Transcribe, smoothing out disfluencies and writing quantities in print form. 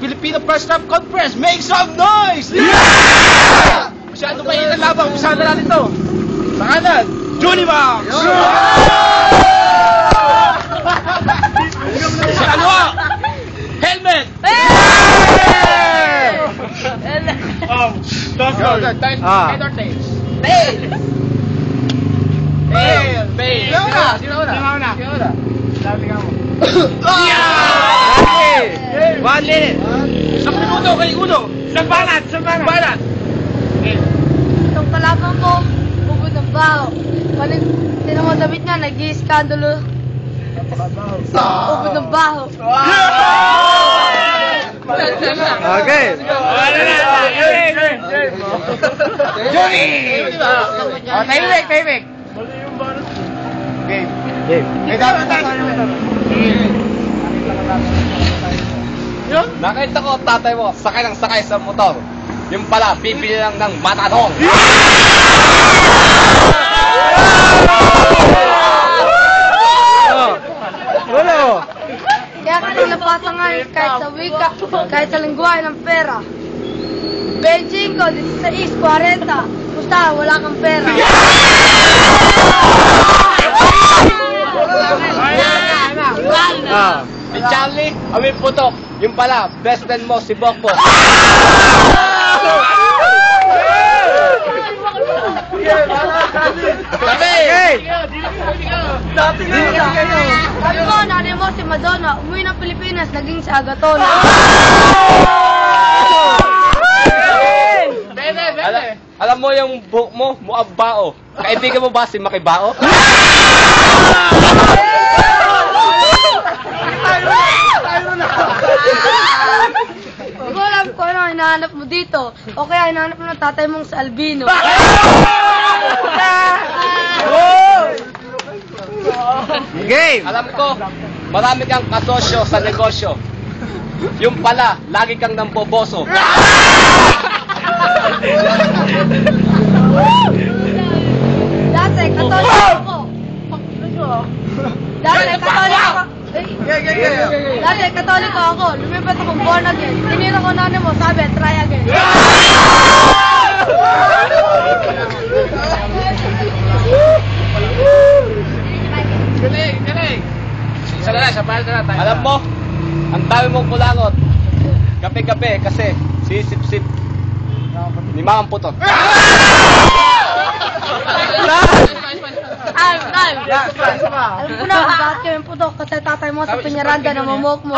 Filipino First Love Conference, make some noise! Yeah! Masyado kayo ng labang, usahan na natin to. Sa kanan, Junimax! Sa kaliwa, Helmet! Sino una? One minute! Isang minuto kay Uno! Isang banat! Itong kalaban ko, bubod ng baho. Tinan mo damit niya, nag-i-skandalo. Bubod ng baho. Okay. Johnny! Tahimik! Nakita ko tatay mo, sakay sa motor. Yung pala, bibili lang ng matadong. Kaya kanila pasangan kahit sa wika, kahit sa lingwahe ng pera. Beijing ko, 16.40. Basta, wala kang pera. Si Charlie, amin putok. Yung pala, best friend mo, si Bokpo. Sabi ko, nanay mo si Madonna, umuwi ng Pilipinas, naging si Agaton. Alam mo yung buhok mo, muabbao. Kaibigan mo ba si Makibao? Hindi ko alam kung ano ang hinahanap mo dito. O kaya hinahanap mo ng tatay mong sa Albino. Game! Alam ko, marami kang kasosyo sa negosyo. Yung pala, lagi kang namboboso. Dati, katoliko ako. Dati, katoliko ako. Lumipat akong born again. Tinira ko nanay mo, sabi, try again. Galing! Alam mo, ang dami mong kulangot. Gabi-gabi kasi sisip-sip ni Mamang Putot. Alam ko na kung bakit kami putok kasi tatay mo sa Piñaranda na mamok mo.